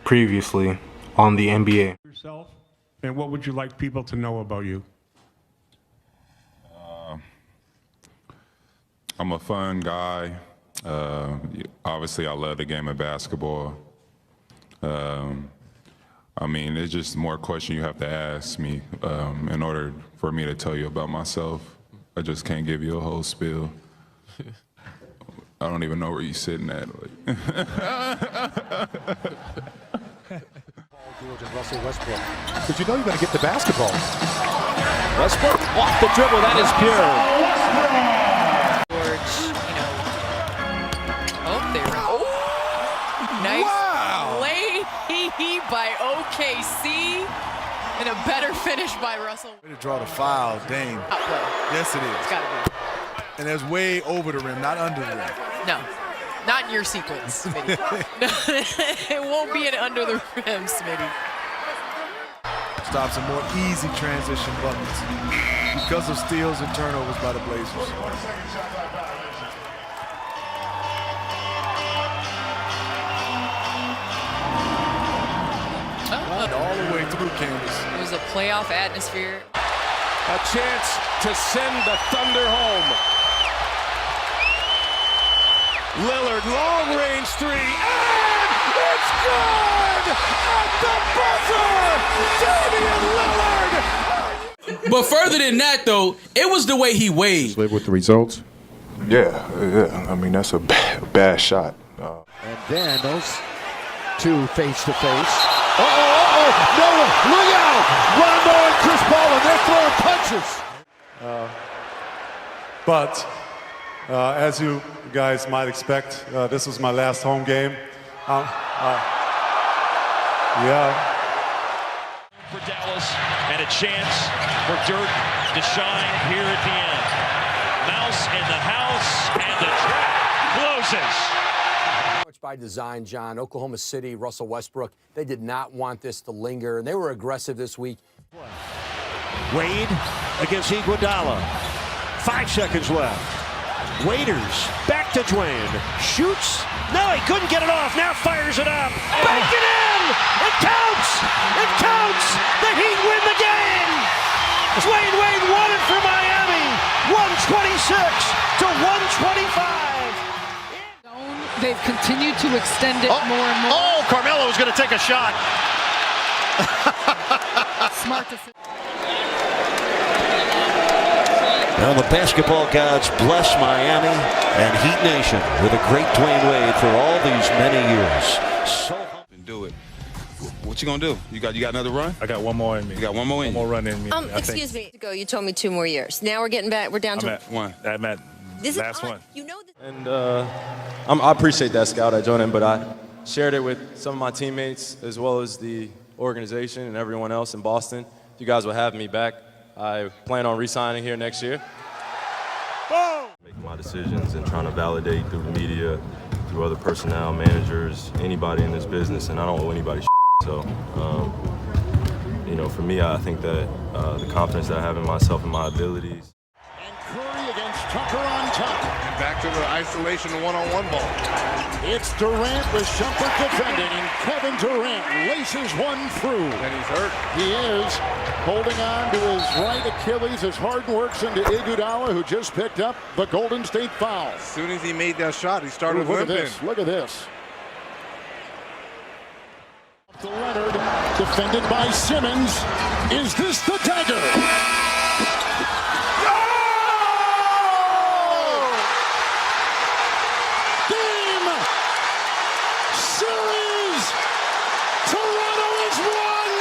previously on the NBA. Yourself, and what would you like people to know about you? I'm a fun guy. Obviously, I love the game of basketball. I mean, it's just more questions you have to ask me in order for me to tell you about myself. I just can't give you a whole spiel. I don't even know where you're sitting at. Paul George and Russell Westbrook. Because you know you're going to get the basketball. Westbrook off the dribble. That is pure. Nice play by OKC and a better finish by Russell. Way to draw the foul, Dame. Yes, it is. It's got to be. And there's way over the rim, not under the rim. No, not in your sequence, Smitty. It won't be an under the rim, Smitty. Stop some more easy transition buckets because of steals and turnovers by the Blazers. All the way through Candace. It was a playoff atmosphere. A chance to send the Thunder home. Lillard, long-range three, and it's good! At the buzzer! Damian Lillard! But further than that, though, it was the way he waved. Live with the results? Yeah. I mean, that's a bad shot. And then those two face-to-face. Noah, look out! Rondo and Chris Paul, and they're throwing punches. But as you guys might expect, this was my last home game. For Dallas, and a chance for Dirk to shine here at the end. Mouse in the house, and the trap closes. By design, John. Oklahoma City, Russell Westbrook, they did not want this to linger, and they were aggressive this week. Wade against Iguodala. 5 seconds left. Waiters back to Dwayne. Shoots. No, he couldn't get it off. Now fires it up. Bank it in! It counts! It counts! The Heat win the game! Dwayne Wade won it for Miami. 126 to 125. They've continued to extend it more and more. Oh, Carmelo's going to take a shot. Smart to. Now the basketball gods bless Miami and Heat Nation with a great Dwayne Wade for all these many years. So Do it. What you gonna do? You got another run? I got one more in me. You got one more in you? One more run in me. Excuse me. You told me 2 more years. Now we're getting back. We're down to one. I'm at this last is one. You know this. And I appreciate that, Scout. I joined in, but I shared it with some of my teammates as well as the organization and everyone else in Boston. If you guys will have me back, I plan on re-signing here next year. Making my decisions and trying to validate through the media, through other personnel, managers, anybody in this business, and I don't owe anybody shit. So, for me, I think that the confidence that I have in myself and my abilities. And Curry against Tucker on top. And back to the isolation one-on-one ball. It's Durant with Shumpert defending, and Kevin Durant laces one through. And he's hurt. He is holding on to his right Achilles as Harden works into Iguodala, who just picked up the Golden State foul. As soon as he made that shot, he started Look at limping. this. Look at this. To Leonard, defended by Simmons. Is this the dagger? Game! Series! Toronto has won!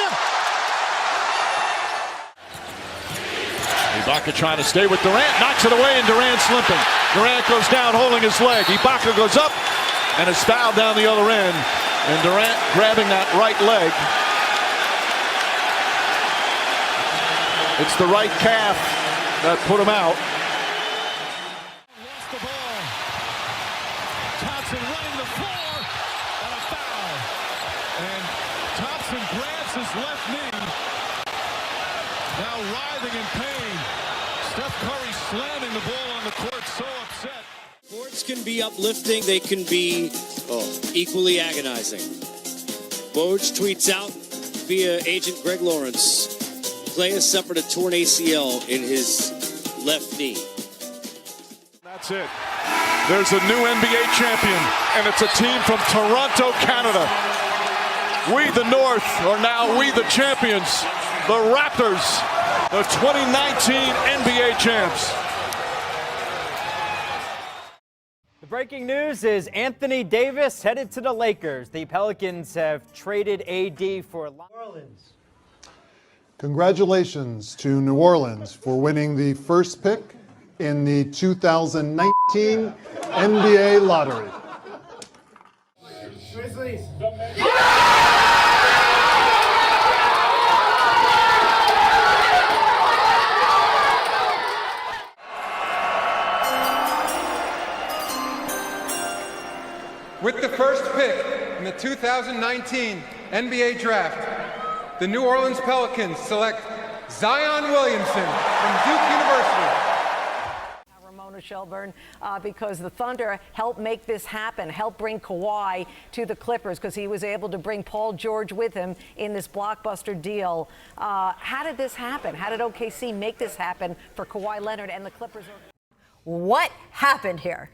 Ibaka trying to stay with Durant, knocks it away, and Durant's limping. Durant goes down holding his leg. Ibaka goes up and is fouled down the other end. And Durant grabbing that right leg. It's the right calf that put him out. Lost the ball. Thompson running the floor and a foul. And Thompson grabs his left knee. Now writhing in pain. Steph Curry slamming the ball on the court, so upset. Sports can be uplifting, they can be equally agonizing. Woj tweets out via agent Greg Lawrence. Clay has suffered a torn ACL in his left knee. That's it. There's a new NBA champion, and it's a team from Toronto, Canada. We, the North, are now we, the champions. The Raptors, the 2019 NBA champs. The breaking news is Anthony Davis headed to the Lakers. The Pelicans have traded AD for New Orleans. Congratulations to New Orleans for winning the first pick in the 2019 NBA lottery. With the first pick in the 2019 NBA Draft, the New Orleans Pelicans select Zion Williamson from Duke University. Ramona Shelburne, because the Thunder helped make this happen, helped bring Kawhi to the Clippers because he was able to bring Paul George with him in this blockbuster deal. How did this happen? How did OKC make this happen for Kawhi Leonard and the Clippers? What happened here?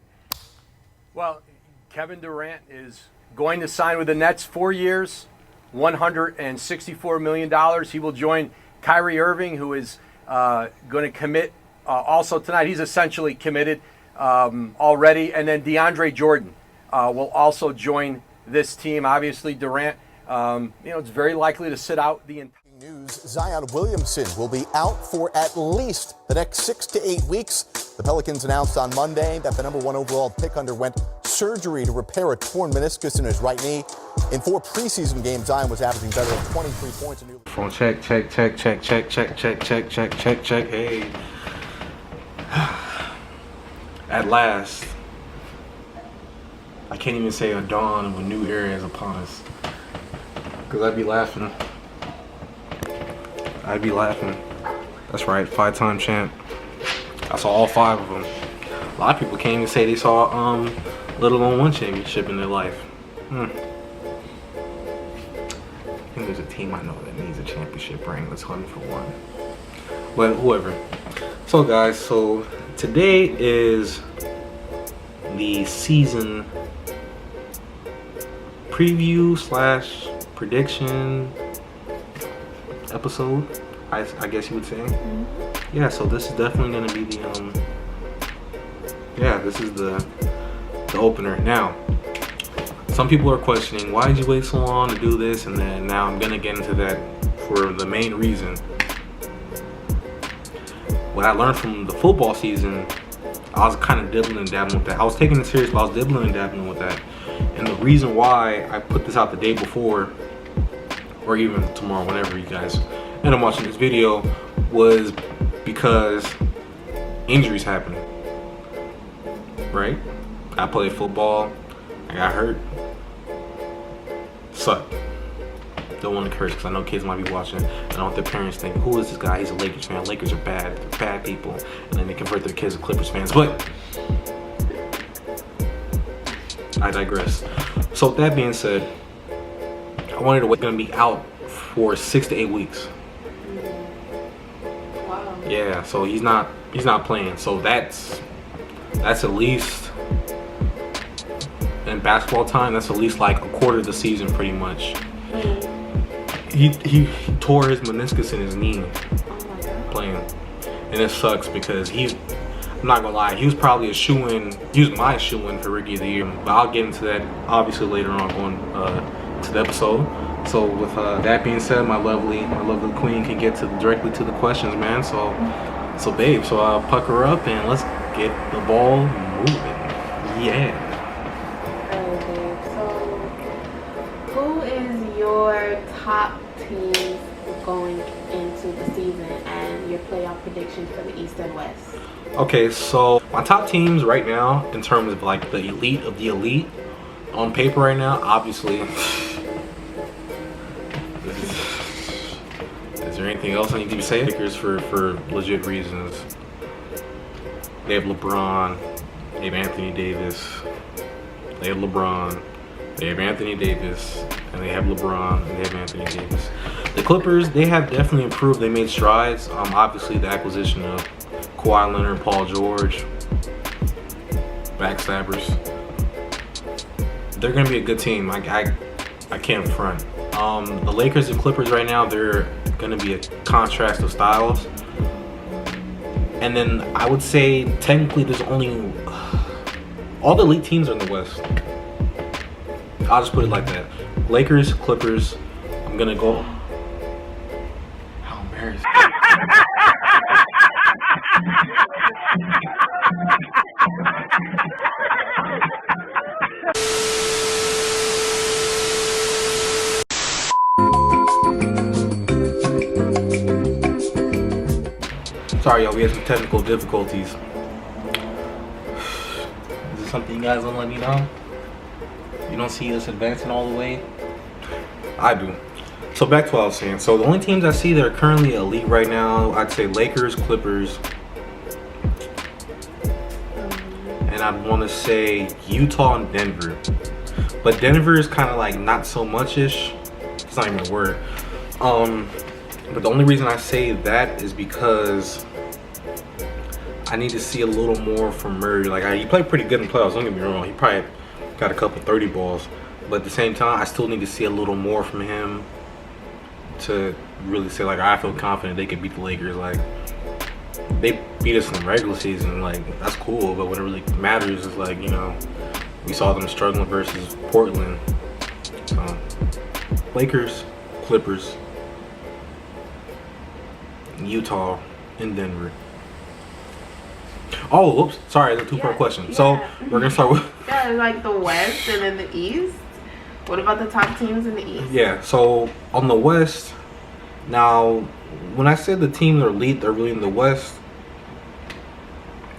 Well, Kevin Durant is going to sign with the Nets 4 years, $164 million. He will join Kyrie Irving, who is going to commit also tonight. He's essentially committed already. And then DeAndre Jordan will also join this team. Obviously, Durant, it's very likely to sit out the entire news. Zion Williamson will be out for at least the next 6 to 8 weeks. The Pelicans announced on Monday that the #1 overall pick underwent surgery to repair a torn meniscus in his right knee. In 4 preseason games, Zion was averaging better than 23 points. Phone check. Hey. At last, I can't even say a dawn of a new era is upon us. Because I'd be laughing. That's right, 5-time champ. I saw all 5 of them. A lot of people can't even say they saw let alone 1 championship in their life. I think there's a team I know that needs a championship ring. Let's hunt for one. But whoever. So guys, so today is the season preview / prediction episode, I guess you would say. Yeah, so this is definitely going to be this is the opener. Now, some people are questioning, why did you wait so long to do this? And then now I'm going to get into that for the main reason. What I learned from the football season, I was kind of dibbling and dabbling with that. I was taking it serious, but I was dibbling and dabbling with that. And the reason why I put this out the day before, or even tomorrow, whenever you guys end up watching this video, was because injuries happening. Right? I played football, I got hurt. Sucked. Don't want to curse because I know kids might be watching. I don't want their parents think, who is this guy? He's a Lakers fan. Lakers are bad. They're bad people. And then they convert their kids to Clippers fans. But I digress. So with that being said, I wanted to wait. Going to be out for 6 to 8 weeks. Wow. Yeah, so he's not playing. So that's at least, in basketball time, that's at least like a quarter of the season pretty much. He tore his meniscus in his knee playing, and it sucks because I'm not gonna lie, he was probably he was my shoo-in for Rookie of the Year, but I'll get into that obviously later on going to the episode. So with that being said, my lovely queen can get directly to the questions, man. So babe, I'll pucker up and let's get the ball moving. Yeah. Who is your top teams going into the season and your playoff predictions for the East and West? Okay, so my top teams right now, in terms of like the elite of the elite, on paper right now, obviously. Is there anything else I need to say? Lakers for legit reasons. They have LeBron. They have Anthony Davis. They have LeBron. They have Anthony Davis, and they have LeBron, and they have Anthony Davis. The Clippers, they have definitely improved. They made strides. Obviously, the acquisition of Kawhi Leonard, Paul George, backstabbers. They're going to be a good team. I can't front. The Lakers and Clippers right now, they're going to be a contrast of styles. And then I would say technically there's only all the elite teams are in the West. I'll just put it like that. Lakers, Clippers. I'm gonna go. How embarrassing. Sorry, y'all. We had some technical difficulties. Is this something you guys don't let me know? You don't see us advancing all the way? I do. So back to what I was saying. So the only teams I see that are currently elite right now, I'd say Lakers, Clippers, and I'd want to say Utah and Denver. But Denver is kind of like not so much-ish. It's not even a word. But the only reason I say that is because I need to see a little more from Murray. Like he played pretty good in playoffs. Don't get me wrong. He probably got a couple 30 balls, but at the same time, I still need to see a little more from him to really say like I feel confident they could beat the Lakers. Like they beat us in the regular season, like that's cool, but what it really matters is like, you know, we saw them struggling versus Portland. So Lakers, Clippers, Utah, and Denver. Oh, whoops! Sorry, that's a two-part question. Yeah. So we're gonna start with like the West and then the East. What about the top teams in the East? Yeah. So on the West, now when I said the teams are elite, they're really in the West.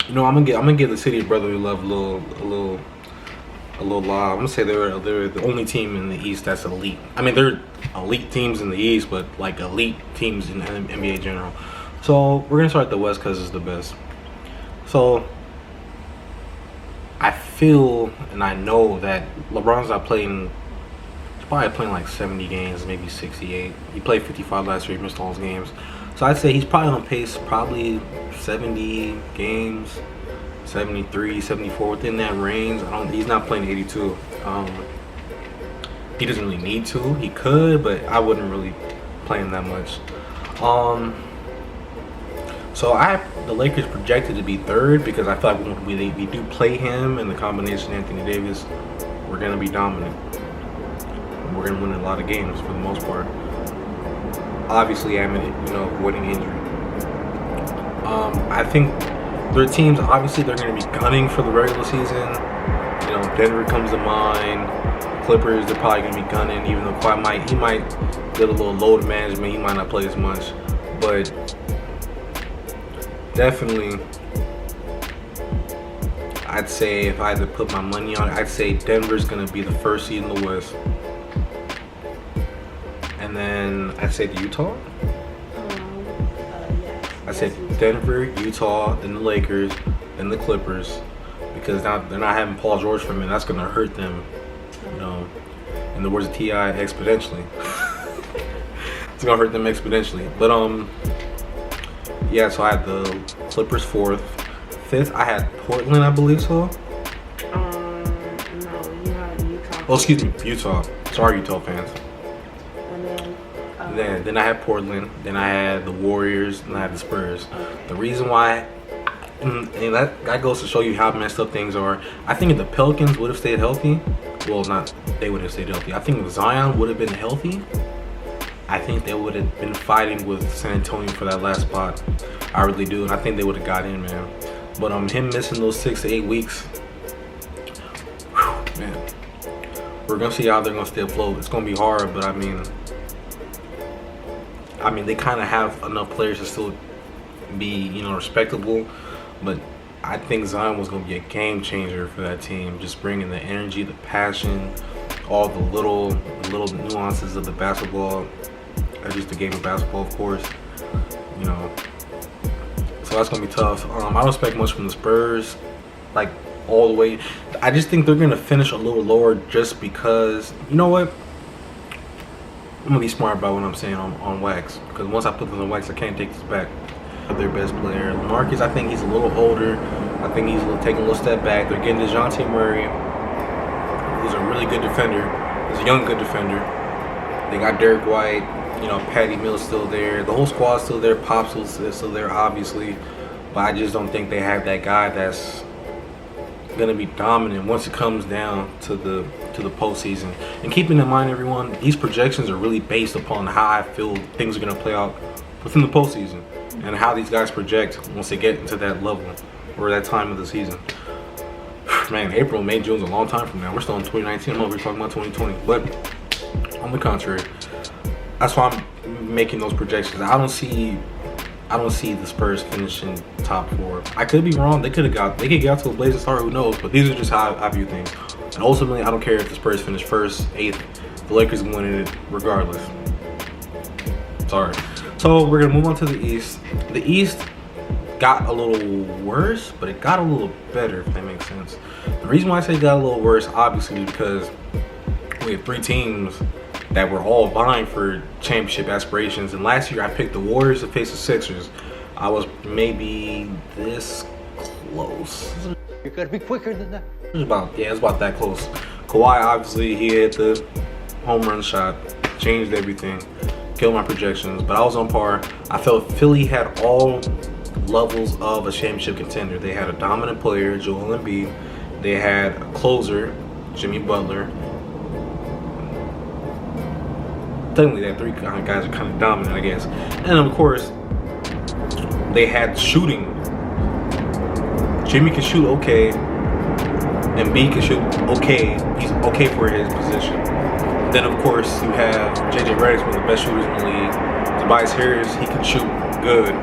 You know, I'm gonna give the City of Brotherly Love a little lie. I'm gonna say they're the only team in the East that's elite. I mean, they're elite teams in the East, but like elite teams in NBA in general. So we're gonna start at the West because it's the best. So I feel and I know that LeBron's not playing. He's probably playing like 70 games, maybe 68. He played 55 last year. He missed all his games. So I'd say he's probably on pace, probably 70 games, 73, 74, within that range. He's not playing 82. He doesn't really need to. He could, but I wouldn't really play him that much. So I have the Lakers projected to be third because I feel like when we do play him and the combination Anthony Davis, we're gonna be dominant. We're gonna win a lot of games for the most part. Obviously, avoiding injury. I think their teams, obviously, they're gonna be gunning for the regular season. You know, Denver comes to mind. Clippers, they're probably gonna be gunning, even though Kawhi might get a little load management. He might not play as much, but definitely, I'd say if I had to put my money on it, I'd say Denver's gonna be the first seed in the West, and then I'd say Utah. I said Denver, Utah, then the Lakers, then the Clippers, because now they're not having Paul George for a minute. That's gonna hurt them, you know. In the words of T.I., exponentially. It's gonna hurt them exponentially. But yeah. So I had the Clippers fourth, fifth. I had Portland, I believe so. No, you had Utah. Oh, excuse me, Utah. Sorry, Utah fans. And Then I had Portland. Then I had the Warriors. And I had the Spurs. The reason why, and that goes to show you how messed up things are. I think if the Pelicans would have stayed healthy, well, not they would have stayed healthy. I think if Zion would have been healthy, I think they would have been fighting with San Antonio for that last spot. I really do, and I think they would have got in, man. But him missing those 6 to 8 weeks, whew, man. We're gonna see how they're gonna stay afloat. It's gonna be hard, but I mean, they kind of have enough players to still be, you know, respectable. But I think Zion was going to be a game changer for that team. Just bringing the energy, the passion, all the little nuances of the basketball, just the game of basketball, of course. You know, so that's going to be tough. I don't expect much from the Spurs. Like, all the way. I just think they're going to finish a little lower just because, you know what? I'm going to be smart about what I'm saying on wax. Because once I put this on wax, I can't take this back. Their best player. LaMarcus, I think he's a little older. I think he's taking a little step back. They're getting DeJounte Murray, who's a really good defender. He's a young, good defender. They got Derek White. You know, Patty Mills still there. The whole squad's still there. Pop's still there, obviously. But I just don't think they have that guy that's gonna be dominant once it comes down to the postseason. And keeping in mind, everyone, these projections are really based upon how I feel things are gonna play out within the postseason and how these guys project once they get into that level or that time of the season. Man, April, May, June's a long time from now. We're still in 2019. I'm over here talking about 2020. But on the contrary, that's why I'm making those projections. I don't see the Spurs finishing top 4. I could be wrong. They could get out to a blazing start. Who knows? But these are just how I view things. And ultimately, I don't care if the Spurs finish 1st, 8th. The Lakers are winning it regardless. Sorry. So we're gonna move on to the East. The East got a little worse, but it got a little better, if that makes sense. The reason why I say it got a little worse, obviously, because we have 3 teams that were all vying for championship aspirations. And last year I picked the Warriors to face the Sixers. I was maybe this close. You gotta be quicker than that. It was about that close. Kawhi, obviously, he hit the home run shot, changed everything, killed my projections, but I was on par. I felt Philly had all levels of a championship contender. They had a dominant player, Joel Embiid. They had a closer, Jimmy Butler. Technically, that 3 guys are kind of dominant, I guess. And of course, they had shooting. Jimmy can shoot okay. Embiid can shoot okay. He's okay for his position. Then, of course, you have JJ Redick's one of the best shooters in the league. Tobias Harris, he can shoot good.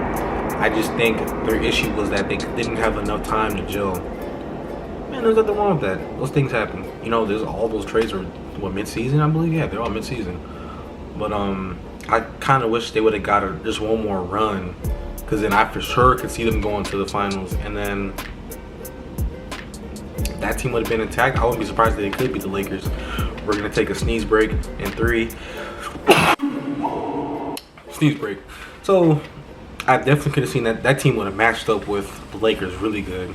I just think their issue was that they didn't have enough time to gel. Man, there's nothing wrong with that. Those things happen. You know, there's all those trades were mid-season, I believe. Yeah, they're all mid-season. But I kind of wish they would have got just one more run, because then I for sure could see them going to the finals. And then that team would have been intact. I wouldn't be surprised if they could beat the Lakers. We're gonna take a sneeze break in 3. Sneeze break. So I definitely could have seen that team would have matched up with the Lakers really good.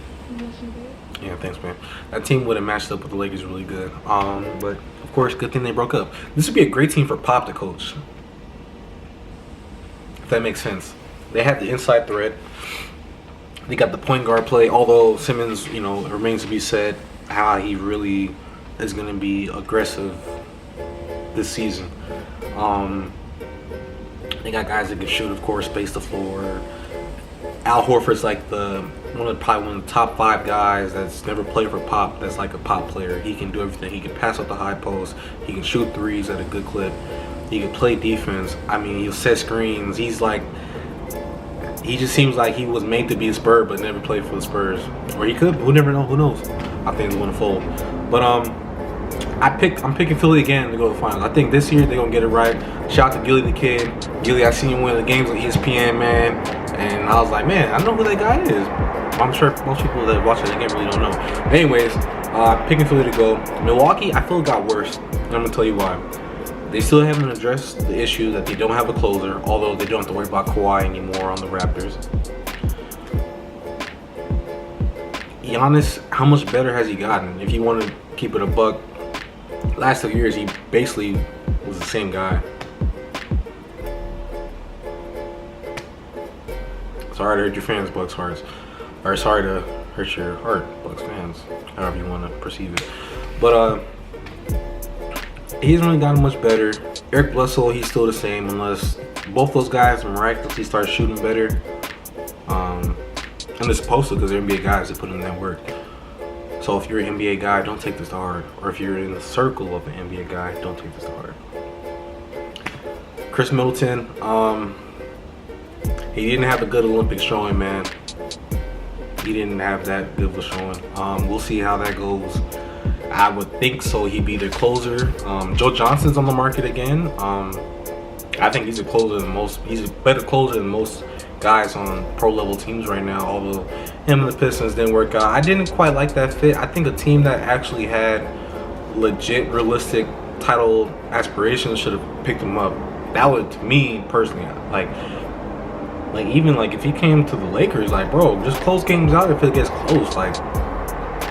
Yeah, thanks, man. That team would have matched up with the Lakers really good. But of course, good thing they broke up. This would be a great team for Pop to coach, if that makes sense. They have the inside threat. They got the point guard play. Although Simmons, you know, remains to be said how he really is going to be aggressive this season. They got guys that can shoot, of course, space the floor. Al Horford's like probably one of the top 5 guys that's never played for Pop. That's like a Pop player. He can do everything. He can pass up the high post. He can shoot threes at a good clip. He can play defense. I mean, he'll set screens. He just seems like he was made to be a Spur, but never played for the Spurs. Or he could. Who never know? Who knows? I think he's going to fold. But I'm picking Philly again to go to the finals. I think this year they're gonna get it right. Shout out to Gilly the Kid. Gilly, I seen him win the games on ESPN, man, and I was like, man, I know who that guy is. I'm sure most people that watch that game really don't know. Anyways, picking Philly to go. Milwaukee, I feel it got worse. And I'm gonna tell you why. They still haven't addressed the issue that they don't have a closer, although they don't have to worry about Kawhi anymore on the Raptors. Giannis, how much better has he gotten? If you want to keep it a buck, last 2 years he basically was the same guy. Sorry to hurt your fans, Bucks hearts. Or sorry to hurt your heart, Bucks fans. However you want to perceive it. But he hasn't really gotten much better. Eric Bledsoe, he's still the same unless both those guys miraculously start shooting better. And they're supposed to, because they're NBA guys that put in that work. So if you're an NBA guy, don't take this to heart. Or if you're in the circle of an NBA guy, don't take this to heart. Chris Middleton, he didn't have a good Olympic showing, man. He didn't have that good of a showing. We'll see how that goes. I would think so. He'd be the closer. Joe Johnson's on the market again. I think he's a closer than most. He's a better closer than most guys on pro-level teams right now, although him and the Pistons didn't work out. I didn't quite like that fit. I think a team that actually had legit, realistic title aspirations should have picked him up. That would, to me personally, like even like if he came to the Lakers, like, bro, just close games out if it gets close. Like,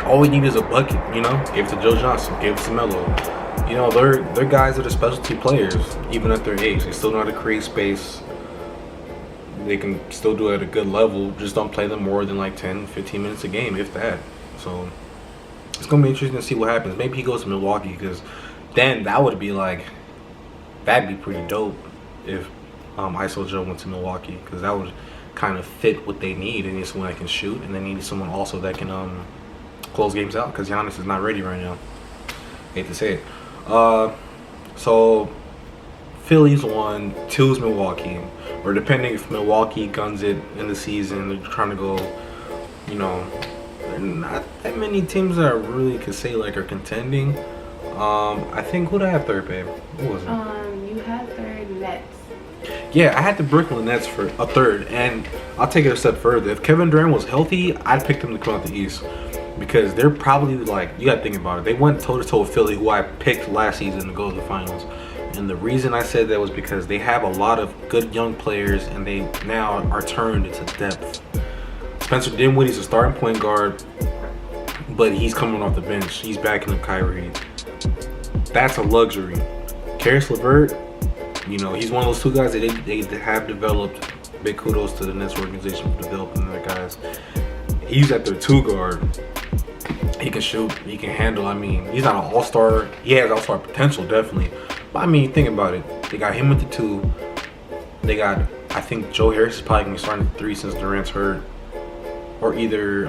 all we need is a bucket, you know? Give it to Joe Johnson, give it to Melo. You know, they're guys that are specialty players, even at their age. They still know how to create space. They can still do it at a good level. Just don't play them more than like 10, 15 minutes a game, if that. So it's gonna be interesting to see what happens. Maybe he goes to Milwaukee, because then that would be like, that'd be pretty dope if ISO Joe went to Milwaukee, because that would kind of fit what they need. They need someone that can shoot, and they need someone also that can close games out, because Giannis is not ready right now. Hate to say it. So Philly's 1, 2's Milwaukee, or depending if Milwaukee guns it in the season, they're trying to go, you know, there are not that many teams that I really could say like are contending. I think, who did I have third, babe? Who was it? You had third Nets. Yeah, I had the Brooklyn Nets for a third, and I'll take it a step further. If Kevin Durant was healthy, I'd pick them to come out the East, because they're probably like, you gotta think about it. They went toe-to-toe with Philly, who I picked last season to go to the finals. And the reason I said that was because they have a lot of good young players, and they now are turned into depth. Spencer Dinwiddie's a starting point guard, but he's coming off the bench. He's backing up Kyrie. That's a luxury. Karis LeVert, you know, he's one of those two guys that they have developed. Big kudos to the Nets organization for developing their guys. He's at their 2 guard. He can shoot. He can handle. I mean, he's not an all-star. He has all-star potential, definitely. But I mean, think about it. They got him at the 2. They got, I think Joe Harris is probably going to be starting at 3 since Durant's hurt. Or either,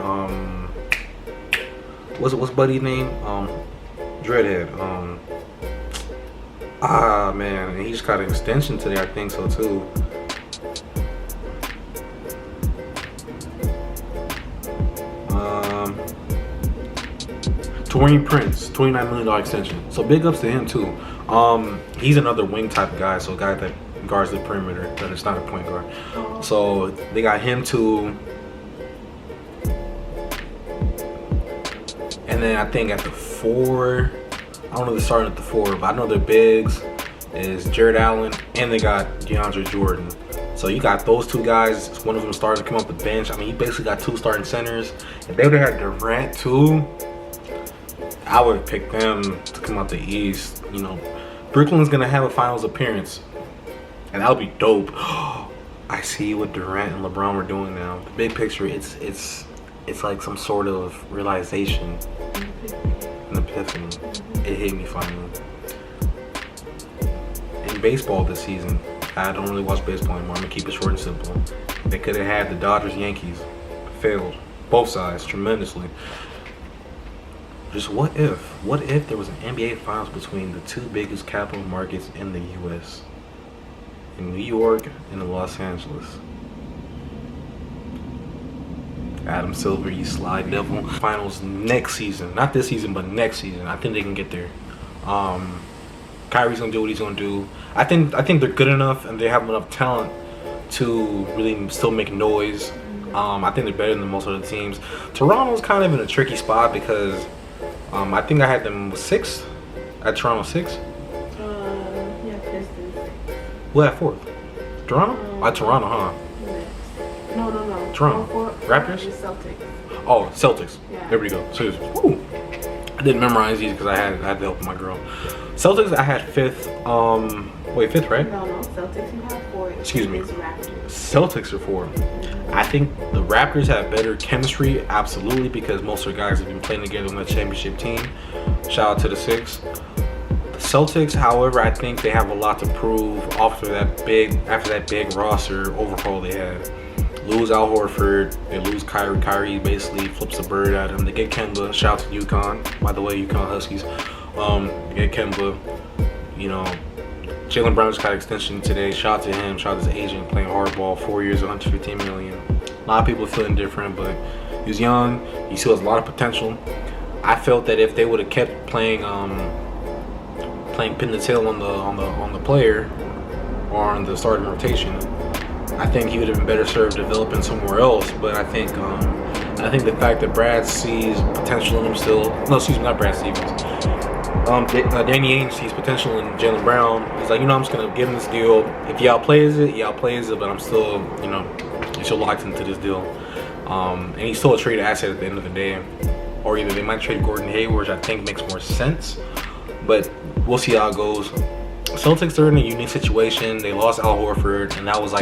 what's Buddy's name? Dreadhead. Man, and he just got an extension today. I think so too. Taurean Prince, $29 million extension. So big ups to him too. He's another wing type of guy, so a guy that guards the perimeter, that is not a point guard. So they got him too. And then I think at the 4, I don't know if they're starting at the 4, but I know their bigs is Jared Allen, and they got DeAndre Jordan. So you got those 2 guys. One of them starting to come off the bench. I mean, you basically got 2 starting centers. If they would have had Durant too, I would have picked them to come out the East. You know, Brooklyn's gonna have a finals appearance, and that would be dope. I see what Durant and LeBron were doing now. The big picture, it's like some sort of realization, an epiphany. It hit me finally. In baseball this season, I don't really watch baseball anymore. I'm gonna keep it short and simple. They could have had the Dodgers, Yankees. Failed. Both sides, tremendously. Just what if there was an NBA Finals between the 2 biggest capital markets in the U.S., in New York and in Los Angeles? Adam Silver, you slide devil. Finals next season, not this season, but next season. I think they can get there. Kyrie's gonna do what he's gonna do. I think they're good enough, and they have enough talent to really still make noise. I think they're better than most other teams. Toronto's kind of in a tricky spot because I think I had them 6th at Toronto 6. Yeah, Pistons. Who had 4th? Toronto? Toronto, huh? No. Toronto. Raptors? Celtics. Oh, Celtics. Yeah. There we go. So, I didn't memorize these because I had to help my girl. Celtics, I had 5th. Wait, 5th, right? No, Celtics, you have 4. Excuse me. Raptors. Celtics are 4. I think the Raptors have better chemistry, absolutely, because most of the guys have been playing together on that championship team. Shout out to the 6. The Celtics, however, I think they have a lot to prove after that big roster overhaul they had. Lose Al Horford, they lose Kyrie. Kyrie basically flips the bird at him. They get Kemba. Shout out to UConn. By the way, UConn Huskies. They get Kemba. You know, Jaylen Brown just got an extension today. Shout out to him. Shout out to his agent playing hardball. 4 years, $115 million. A lot of people feeling different, but he's young. He still has a lot of potential. I felt that if they would have kept playing pin the tail on the player or on the starting rotation, I think he would have been better served developing somewhere else. But I think the fact that Brad sees potential in him still. No, excuse me, not Brad Stevens. Danny Ainge sees potential in Jaylen Brown. He's like, I'm just gonna give him this deal. If he outplays it, but I'm still, he's still locked into this deal. And he's still a trade asset at the end of the day. Or either they might trade Gordon Hayward, which I think makes more sense. But we'll see how it goes. Celtics are in a unique situation. They lost Al Horford, and that was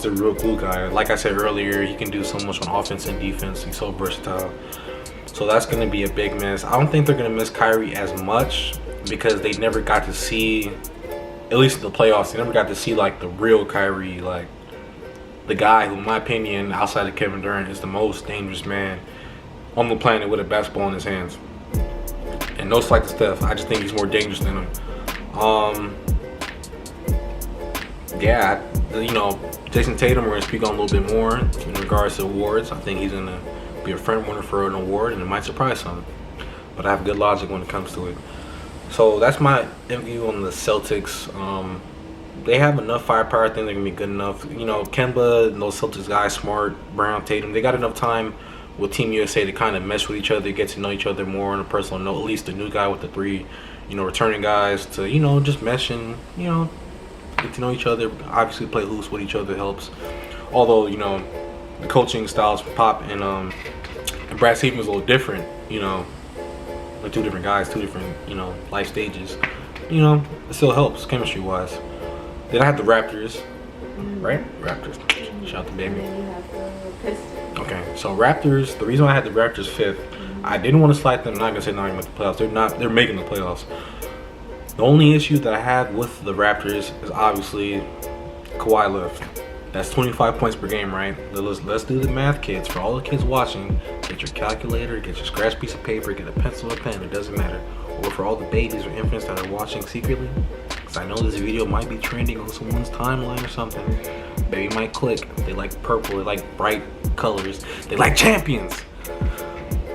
their real glue guy. Like I said earlier, he can do so much on offense and defense. He's so versatile. So that's going to be a big miss. I don't think they're going to miss Kyrie as much because they never got to see, at least in the playoffs, they never got to see like the real Kyrie, like the guy who, in my opinion, outside of Kevin Durant, is the most dangerous man on the planet with a basketball in his hands. And no slight to Steph, I just think he's more dangerous than him. Jason Tatum, we're going to speak on a little bit more in regards to awards. I think he's going to be a front runner for an award, and it might surprise some. But I have good logic when it comes to it. So that's my view on the Celtics. They have enough firepower. I think they're going to be good enough. Kemba and those Celtics guys, Smart, Brown, Tatum, they got enough time with Team USA to kind of mesh with each other, get to know each other more on a personal note. At least the new guy with the 3, returning guys to, just mesh and, get to know each other. Obviously play loose with each other helps. Although, the coaching styles for Pop and Brad Stevens is a little different, They're two different guys, two different, life stages. It still helps chemistry-wise. Then I have the Raptors, right? Raptors. Shout out to baby. Okay, so Raptors, the reason why I had the Raptors 5th, I didn't want to slide them. I'm not going to say not going to make the playoffs. They're making the playoffs. The only issue that I had with the Raptors is obviously Kawhi left. That's 25 points per game, right? Let's do the math, kids. For all the kids watching, get your calculator, get your scratch piece of paper, get a pencil or pen, it doesn't matter. Or for all the babies or infants that are watching secretly, because I know this video might be trending on someone's timeline or something. Baby might click. They like purple, they like bright colors, they like champions.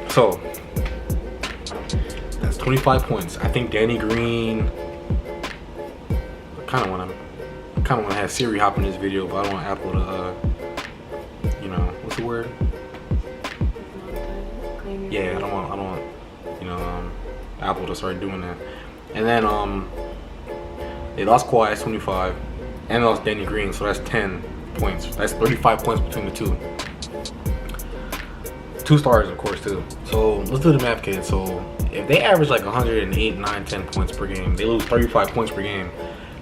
So, that's 25 points. I think Danny Green, I kind of want to have Siri hop in this video, but I don't want Apple to, what's the word? Yeah, I don't want, Apple to start doing that. And then, they lost Kawhi at 25, and they lost Danny Green, so that's 10 points. That's 35 points between the two. 2 stars, of course, too. So let's do the math, kids. So if they average like 108, 9, 10 points per game, they lose 35 points per game.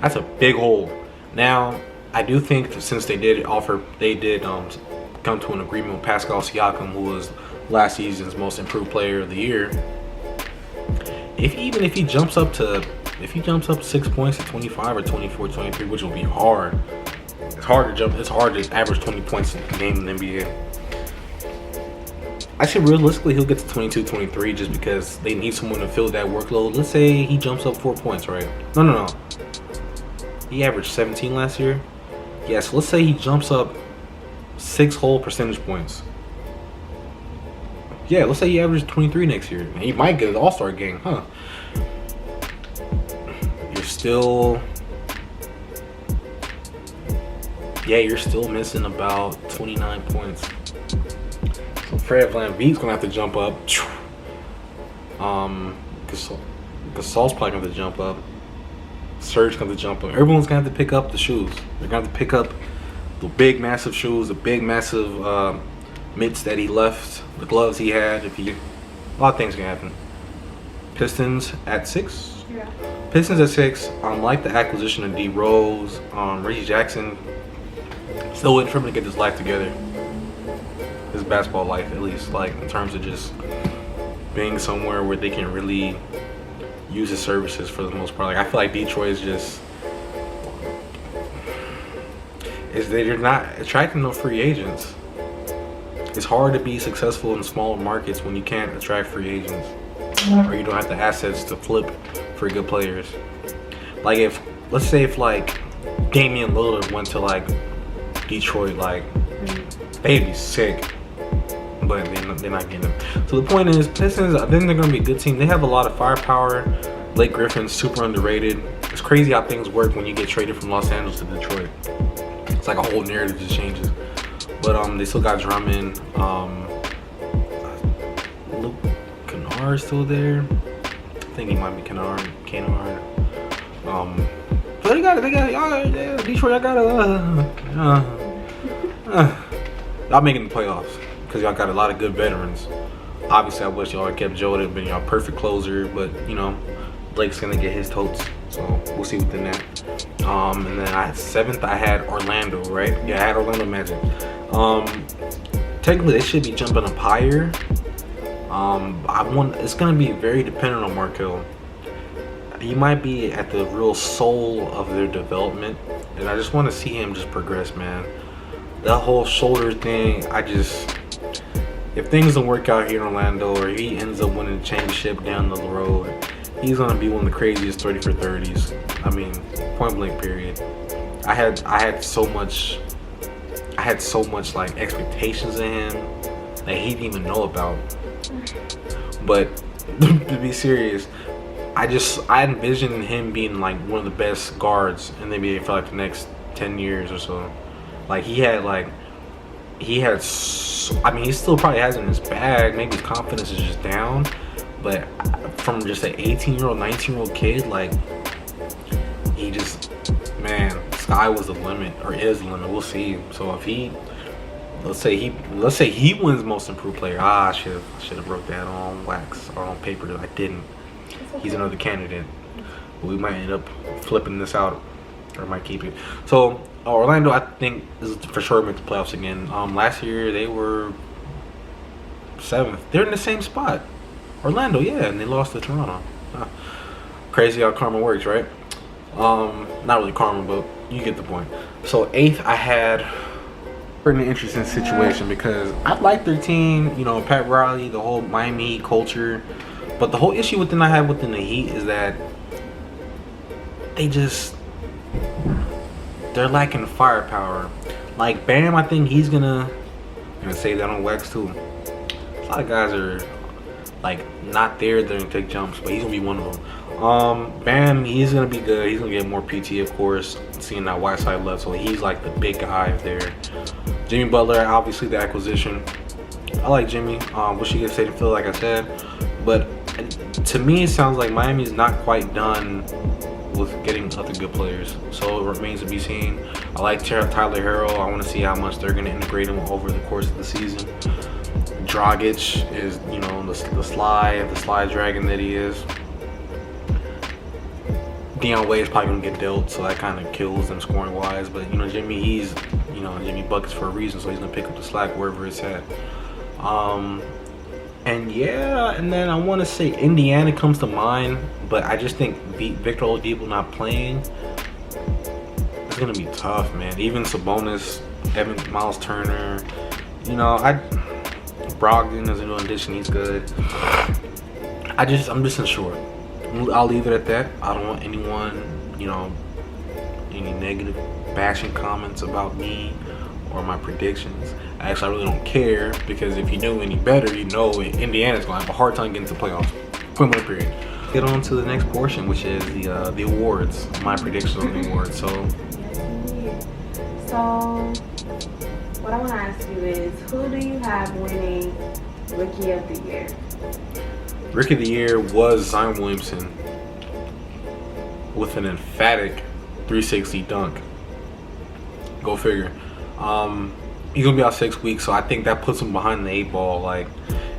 That's a big hole. Now, I do think that since they did come to an agreement with Pascal Siakam, who was last season's most improved player of the year. If he jumps up 6 points to 25 or 24, 23, which will be hard. It's hard to average 20 points a game in the NBA. I think realistically he'll get to 22, 23 just because they need someone to fill that workload. Let's say he jumps up 4 points, right? No. He averaged 17 last year. Yes, let's say he jumps up 6 whole percentage points. Yeah, let's say he averages 23 next year. He might get an all-star game, huh? You're still missing about 29 points. So Fred VanVleet's gonna have to jump up. Gasol's probably gonna have to jump up. Serge's gonna have to jump up. Everyone's gonna have to pick up the shoes. They're gonna have to pick up the big, massive shoes, the big, massive mitts that he left, the gloves he had. A lot of things can happen. Pistons at 6. Yeah. Pistons at 6. Like the acquisition of D Rose, Reggie Jackson. Still waiting for him to get his life together. His basketball life, at least, like in terms of just being somewhere where they can really use his services for the most part. Like I feel like Detroit they're not attracting no free agents. It's hard to be successful in smaller markets when you can't attract free agents, or you don't have the assets to flip for good players. Like let's say if Damian Lillard went to Detroit, they'd be sick. But they're not getting him. So the point is, Pistons, I think they're going to be a good team. They have a lot of firepower. Blake Griffin's super underrated. It's crazy how things work when you get traded from Los Angeles to Detroit. It's like a whole narrative just changes. But they still got Drummond. Luke Kennard still there. I think he might be Kennard. So they got Detroit. I got y'all making the playoffs because y'all got a lot of good veterans. Obviously, I wish y'all had kept Joe. It'd been y'all perfect closer, but you know, Blake's gonna get his totes, so we'll see within that. And then 7th, I had Orlando, right? Yeah, I had Orlando Magic. Technically, they should be jumping up higher. It's gonna be very dependent on Markel. He might be at the real soul of their development, and I just want to see him just progress, man. That whole shoulder thing, if things don't work out here in Orlando, or he ends up winning the championship down the road, he's gonna be one of the craziest 30 for 30s. I mean, point blank period. I had so much like expectations in him that he didn't even know about. But to be serious, I envisioned him being like one of the best guards in the NBA for like the next 10 years or so. Like he still probably has it in his bag. Maybe his confidence is just down. But from just an 18-year-old, 19-year-old kid, like he just, man, sky was the limit, or is the limit. We'll see. So if let's say he wins most improved player. I should have wrote that on wax or on paper. I didn't. He's another candidate. But we might end up flipping this out, or might keep it. So Orlando, I think, is for sure make the playoffs again. Last year they were 7th. They're in the same spot. Orlando, yeah, and they lost to Toronto. Crazy how karma works, right? Not really karma, but you get the point. So 8th, I had an interesting situation because I like their team, you know, Pat Riley, the whole Miami Heat culture. But the whole issue I have within the Heat is that they're lacking firepower. Like Bam, I think he's gonna say that on wax too. A lot of guys are like not there, they're gonna take jumps, but he's gonna be one of them. Bam, he's gonna be good. He's gonna get more PT, of course, seeing that Whiteside left, so he's like the big guy there. Jimmy Butler, obviously the acquisition. I like Jimmy. Wish he could stay in Philly, like I said, but to me, it sounds like Miami's not quite done with getting other good players, so it remains to be seen. I like Tyler Herro. I want to see how much they're going to integrate him over the course of the season. Dragic is, you know, the sly dragon that he is. Deion Wade's probably going to get dealt, so that kind of kills them scoring wise. But you know, Jimmy buckets for a reason, so he's going to pick up the slack wherever it's at. And then I want to say Indiana comes to mind, but I just think Victor Oladipo not playing, it's going to be tough, man. Even Sabonis, Miles Turner, you know, Brogdon is a new addition, he's good. I'm just unsure. I'll leave it at that. I don't want anyone, you know, any negative bashing comments about me or my predictions. Actually, I really don't care, because if you knew any better, you know Indiana's going to have a hard time getting to playoffs. Point blank period. Get on to the next portion, which is the awards. My predictions on the awards. So what I want to ask you is, who do you have winning Rookie of the Year? Rookie of the Year was Zion Williamson with an emphatic 360 dunk. Go figure. He's gonna be out 6 weeks, so I think that puts him behind the 8 ball. Like,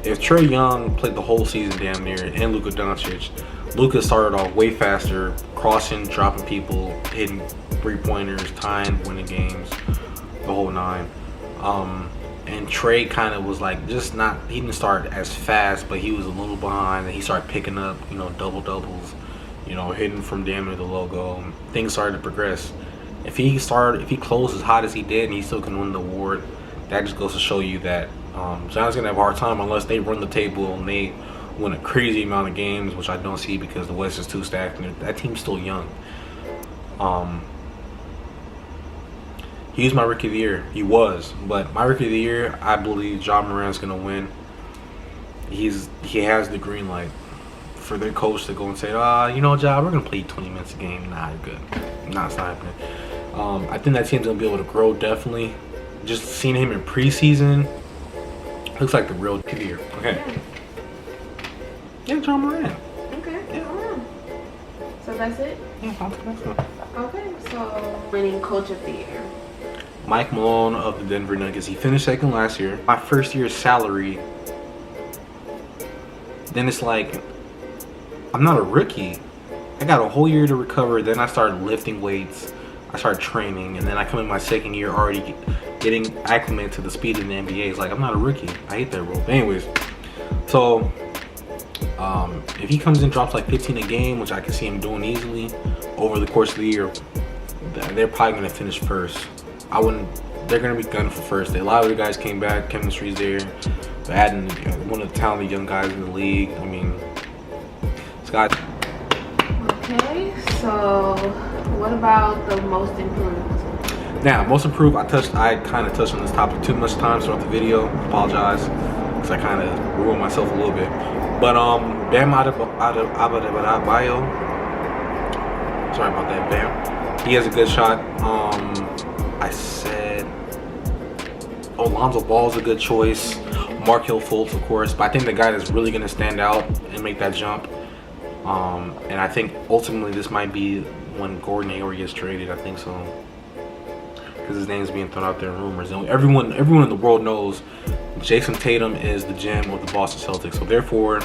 if Trae Young played the whole season damn near, and Luka Doncic, Luka started off way faster, crossing, dropping people, hitting 3-pointers, tying, winning games, the whole 9. And Trae kind of was like he didn't start as fast, but he was a little behind, and he started picking up, you know, double doubles, you know, hitting from damn near the logo. Things started to progress. If he closed as hot as he did and he still can win the award, that just goes to show you that Zion's gonna have a hard time unless they run the table and they win a crazy amount of games, which I don't see because the West is too stacked and that team's still young. He's my Rookie of the Year. He was, but my Rookie of the Year, I believe Ja Morant's gonna win. He has the green light for their coach to go and say, you know, Ja, we're gonna play 20 minutes a game. Nah, you're good. Nah, it's not happening. I think that team's gonna be able to grow definitely. Just seeing him in preseason, looks like the real deal. Okay. Yeah, John Moran. Okay. Yeah. So that's it? Yeah, okay, so winning coach of the year. Mike Malone of the Denver Nuggets. He finished second last year. My first year's salary. Then it's like, I'm not a rookie. I got a whole year to recover. Then I started lifting weights. I started training. And then I come in my second year already getting acclimated to the speed of the NBA. It's like, I'm not a rookie. I hate that rule. But anyways, so if he comes in, drops like 15 a game, which I can see him doing easily over the course of the year, they're probably going to finish first. They're going to be gunning for first. A lot of the guys came back. Chemistry's there. They're adding one of the talented young guys in the league. I mean, Scott. Okay, so what about the most improved? Now, most improved, I kind of touched on this topic too much time throughout the video. Apologize, because I kind of ruined myself a little bit. But Bam Adebayo, sorry about that, Bam. He has a good shot. I said Lonzo Ball's a good choice. Markelle Fultz, of course, but I think the guy that's really going to stand out and make that jump. And I think ultimately this might be when Gordon Hayward gets traded. I think so, because his name's being thrown out there in rumors. And everyone in the world knows Jason Tatum is the gem of the Boston Celtics. So therefore,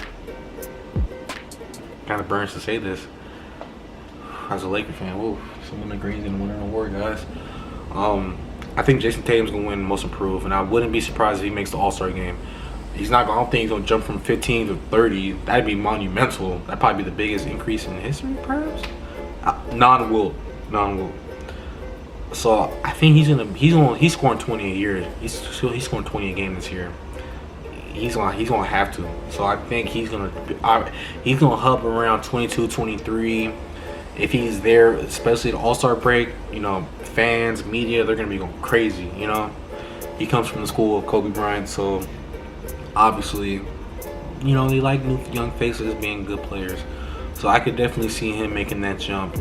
kind of burns to say this as a Laker fan. Whoa, someone agrees in winning an award, guys. I think Jason Tatum's gonna win Most Improved, and I wouldn't be surprised if he makes the All-Star game. I don't think he's gonna jump from 15 to 30. That'd be monumental. That'd probably be the biggest increase in history, perhaps. Non-Wilt. So I think he's scoring 20 a year. He's scoring 20 a game this year. He's gonna have to. So I think he's gonna hub around 22, 23. If he's there, especially the All-Star break, fans, media, they're gonna be going crazy. He comes from the school of Kobe Bryant, so obviously, they like new young faces being good players. So I could definitely see him making that jump.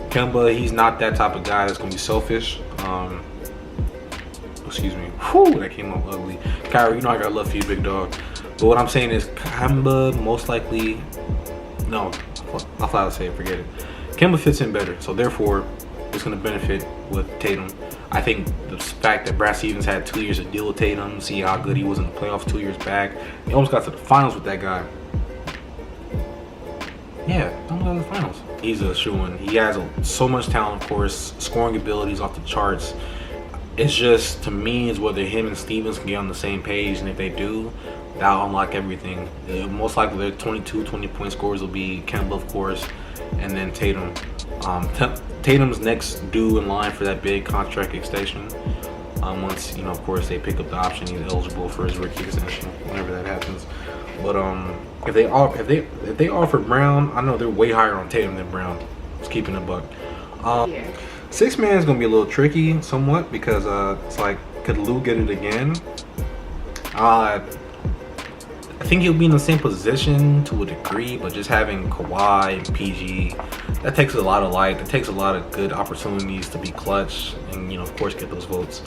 Kemba, he's not that type of guy that's gonna be selfish. Excuse me. Whew, that came out ugly. Kyrie, I got love for you, big dog. But what I'm saying is Kemba most likely, no, I'll flat out say it, forget it. Kemba fits in better, so therefore it's going to benefit with Tatum. I think the fact that Brad Stevens had 2 years to deal with Tatum, see how good he was in the playoffs 2 years back. He almost got to the finals with that guy. Yeah, almost got to the finals. He's a shoo-in. He has so much talent, of course, scoring abilities off the charts. It's just, to me, is whether him and Stevens can get on the same page, and if they do, that'll unlock everything. Most likely their 22, 20-point scores will be Kemba, of course, and then Tatum. Tatum's next due in line for that big contract extension. Once, of course, they pick up the option, he's eligible for his rookie extension, whenever that happens. But if they offer Brown, I know they're way higher on Tatum than Brown. Just keeping a buck. Six man is gonna be a little tricky, somewhat, because it's like, could Lou get it again? I think he'll be in the same position to a degree, but just having Kawhi and PG, that takes a lot of light. That takes a lot of good opportunities to be clutch and, of course, get those votes.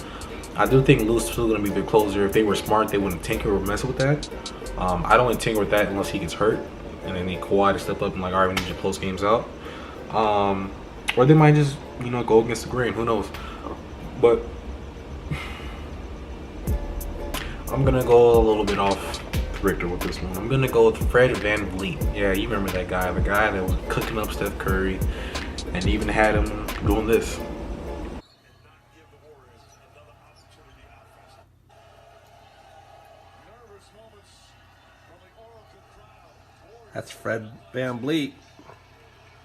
I do think Lou's still going to be the closer. If they were smart, they wouldn't tinker or mess with that. I don't tinker with that unless he gets hurt, and they need Kawhi to step up and like, all right, we need you to close games out. Or they might just, go against the grain. Who knows? But I'm going to go a little bit off Richter with this one. I'm gonna go with Fred VanVleet. Yeah, you remember that guy, the guy that was cooking up Steph Curry and even had him doing this. That's Fred VanVleet.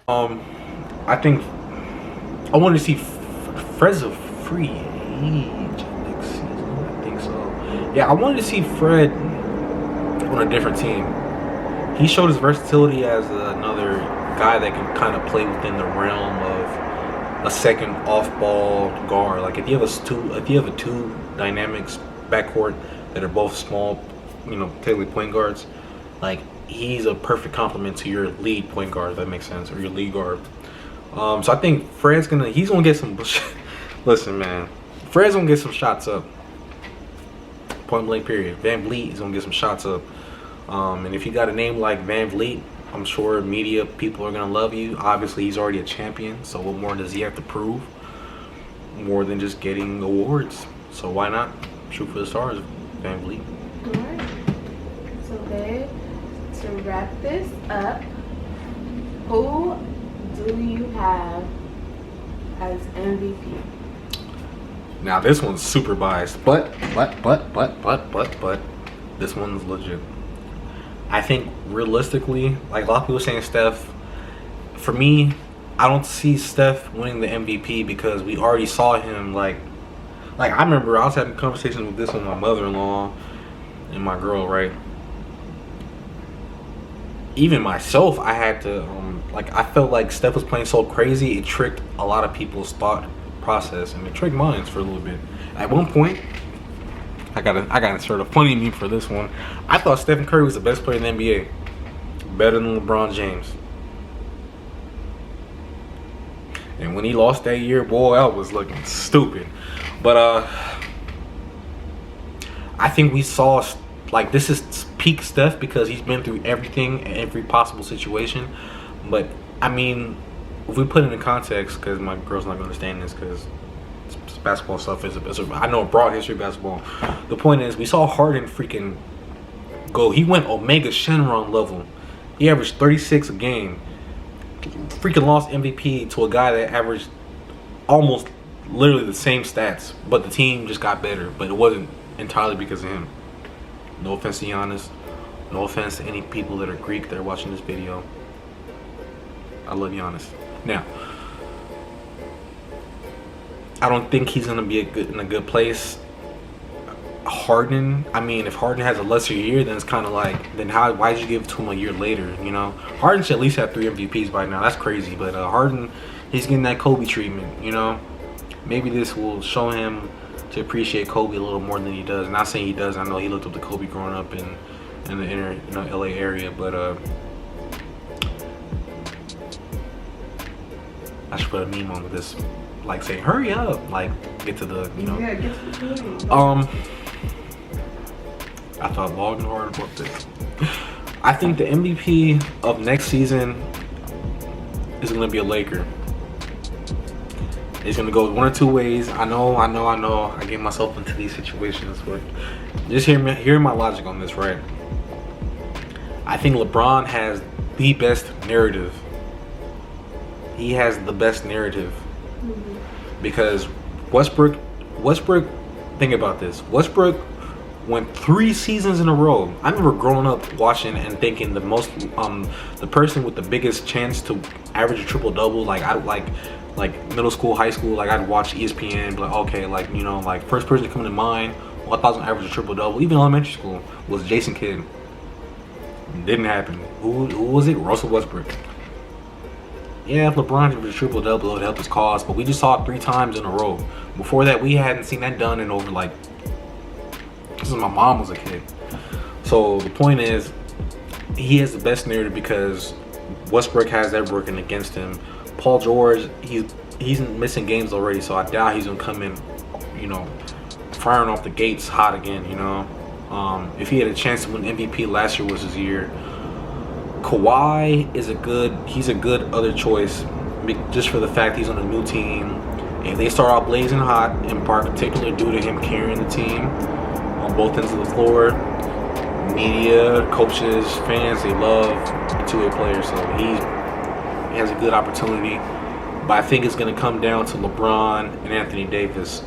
I think I want to see Fred's a free agent next season. I think so. Yeah, I wanted to see Fred on a different team. He showed his versatility as another guy that can kind of play within the realm of a second off-ball guard. Like if you have a two dynamics backcourt that are both small, tailored point guards, like he's a perfect complement to your lead point guard, if that makes sense, or your lead guard. So I think Fred's gonna get some Listen, man. Fred's gonna get some shots up. Point blank period. Van Vliet is gonna get some shots up. And if you got a name like Van Vliet, I'm sure media people are gonna love you. Obviously, he's already a champion, so what more does he have to prove? More than just getting awards. So why not shoot for the stars, Van Vliet? Alright. So then, to wrap this up, who do you have as MVP? Now this one's super biased, but this one's legit. I think realistically, like a lot of people saying Steph, for me, I don't see Steph winning the MVP because we already saw him like I remember I was having conversations with this with my mother-in-law and my girl, right? Even myself, I had to I felt like Steph was playing so crazy, it tricked a lot of people's thought process, and it tricked mine for a little bit. At one point, I got to insert a funny meme for this one. I thought Stephen Curry was the best player in the NBA, better than LeBron James. And when he lost that year, boy, I was looking stupid. But I think we saw like this is peak Steph because he's been through everything, every possible situation. But I mean, if we put it in context, because my girl's not gonna understand this, because basketball stuff is I know a broad history of basketball. The point is, we saw Harden freaking go. He went Omega Shenron level. He averaged 36 a game. Freaking lost MVP to a guy that averaged almost literally the same stats, but the team just got better. But it wasn't entirely because of him. No offense to Giannis. No offense to any people that are Greek that are watching this video. I love Giannis. Now, I don't think he's gonna be in a good place. Harden, I mean, if Harden has a lesser year, then it's kind of like, then why did you give it to him a year later? You know, Harden should at least have 3 MVPs by now. That's crazy, but Harden, he's getting that Kobe treatment. You know, maybe this will show him to appreciate Kobe a little more than he does. Not saying he does. I know he looked up to Kobe growing up in the inner LA area, but I should put a meme on this, like saying hurry up, like get to the Yeah, get to the point. I thought long and hard about this. I think the MVP of next season is going to be a Laker. It's going to go one or two ways. I know. I get myself into these situations, but just hear my logic on this, right? I think LeBron has the best narrative. He has the best narrative. Because Westbrook, think about this. Westbrook went 3 seasons in a row. I remember growing up watching and thinking the person with the biggest chance to average a triple-double, like middle school, high school, like I'd watch ESPN, be like, okay, like, you know, like first person coming to mind, well, I thought was gonna average a triple-double, even elementary school, was Jason Kidd. Didn't happen. Who was it? Russell Westbrook. Yeah, if LeBron averaged a triple-double, it would help his cause, but we just saw it 3 times in a row. Before that, we hadn't seen that done in over like, since my mom was a kid. So the point is, he has the best narrative because Westbrook has that working against him. Paul George, he's missing games already, so I doubt he's gonna come in, you know, firing off the gates hot again. You know, if he had a chance to win MVP last year was his year. Kawhi is he's a good other choice, just for the fact he's on a new team. If they start out blazing hot, in particular due to him carrying the team on both ends of the floor, media, coaches, fans, they love a two-way player, so he has a good opportunity. But I think it's going to come down to LeBron and Anthony Davis.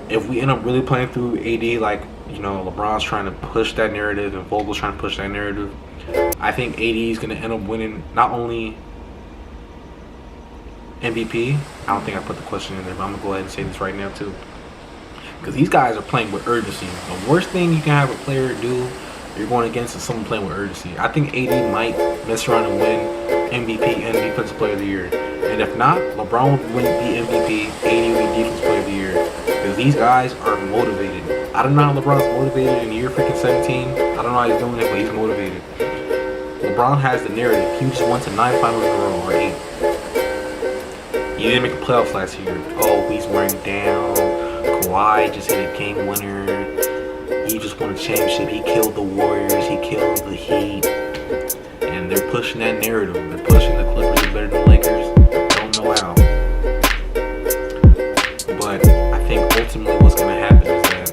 If we end up really playing through AD, like, you know, LeBron's trying to push that narrative and Vogel's trying to push that narrative, I think AD is going to end up winning not only MVP. I don't think I put the question in there, but I'm going to go ahead and say this right now too. Because these guys are playing with urgency. The worst thing you can have a player do, you're going against, is someone playing with urgency. I think AD might mess around and win MVP and Defensive Player of the Year. And if not, LeBron will win the MVP, AD will be Defensive Player of the Year. Because these guys are motivated. I don't know how LeBron's motivated in year freaking 17. I don't know how he's doing it, but he's motivated. LeBron has the narrative. He just went to 9 finals in a row, or 8. He didn't make the playoffs last year. Oh, he's wearing down. Kawhi just hit a game winner. He just won a championship. He killed the Warriors. He killed the Heat. And they're pushing that narrative. They're pushing the Clippers are better than the Lakers. Don't know how. But I think ultimately what's going to happen is that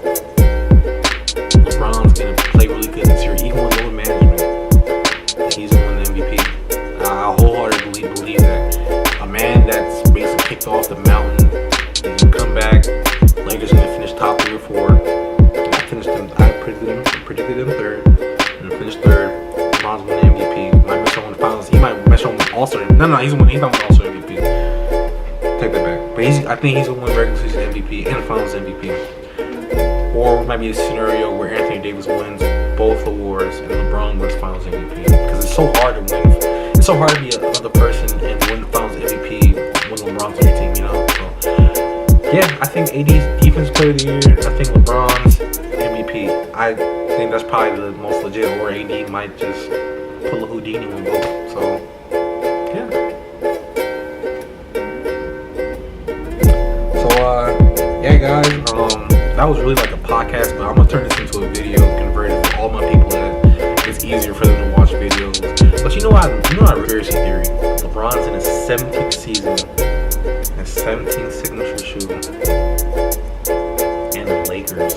LeBron's going to play really good this year, even with load management. He's going to win the MVP. I wholeheartedly believe that a man that's basically kicked off the mountain is going to come back. Lakers are going to finish top 3 or 4. I predicted him third. And finished third. LeBron's win the MVP. Might miss on the finals. He might miss on the All-Star. No, he's not win All-Star MVP. Take that back. But I think he's gonna win regular season MVP and finals MVP. Or it might be a scenario where Anthony Davis wins both awards and LeBron wins finals MVP. Because it's so hard to win. It's so hard to be another person and win the finals MVP when LeBron's on your team, you know? So, yeah, I think AD's defense player of the year. I think LeBron's MVP. I think that's probably the most legit, or AD might just pull a Houdini and go. So, yeah. So, yeah, guys, that was really like a podcast, but I'm gonna turn this into a video, convert it for all my people that it's easier for them to watch videos. But you know what? Conspiracy theory. LeBron's in his 17th season, his 17th signature shoe, and the Lakers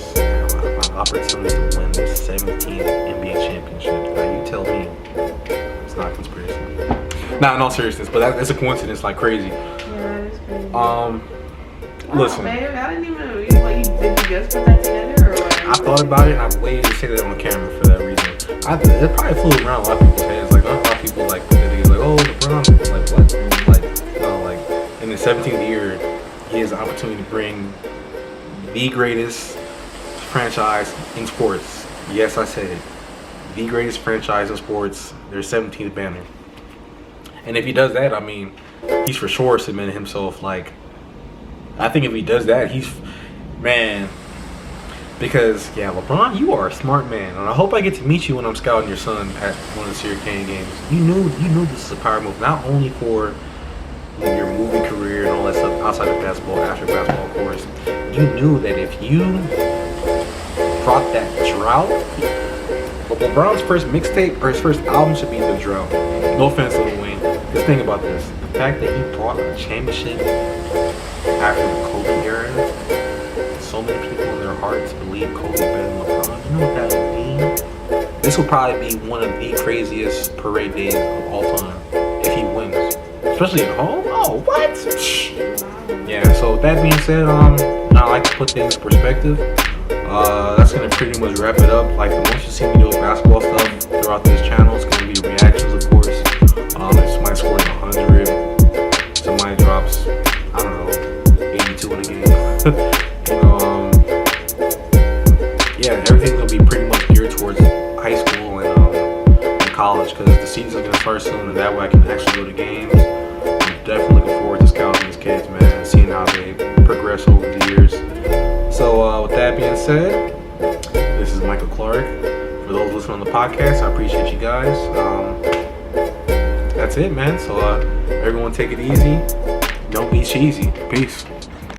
opportunity to win the 17th NBA championship. Now you tell me it's not a conspiracy. Nah, in all seriousness, but that's a coincidence like crazy. Yeah, that is crazy. Listen. Oh, babe, I didn't even know. Did you just put that together or what? I thought about it and I waited to say that on camera for that reason. It probably flew around a lot of people's heads. Like, a lot of people like put it like, oh, LeBron, like what? Like, no, like in the 17th year, he has an opportunity to bring the greatest franchise in sports. Yes, I said it. The greatest franchise in sports. Their 17th banner. And if he does that, I mean, he's for sure cemented himself. Like, I think if he does that, man. Because yeah, LeBron, you are a smart man, and I hope I get to meet you when I'm scouting your son at one of the Sierra Canyon games. You knew this is a power move, not only for your movie career and all that stuff outside of basketball, after basketball, of course. You knew that if you brought that drought, but LeBron's first mixtape or his first album should be The Drought. No offense, Lil Wayne. Just think about this: the fact that he brought a championship after the Kobe era. So many people in their hearts believe Kobe better than LeBron. You know what that would mean? This will probably be one of the craziest parade days of all time if he wins, especially at home. Oh, what? Yeah. So with that being said, I like to put things in perspective. That's gonna pretty much wrap it up. Like, the most you see me do basketball stuff throughout this channel, it's gonna be reactions, of course. If somebody scores 100, somebody drops, I don't know, 82 in a game. Yeah, everything's gonna be pretty much geared towards high school and college, because the season's gonna start soon, and that way I can actually go to games. I'm definitely looking forward to scouting these kids, man, and seeing how they progress over the years. So with that being said, this is Michael Clark. For those listening on the podcast, I appreciate you guys. That's it, man. So everyone take it easy. Don't be cheesy. Peace.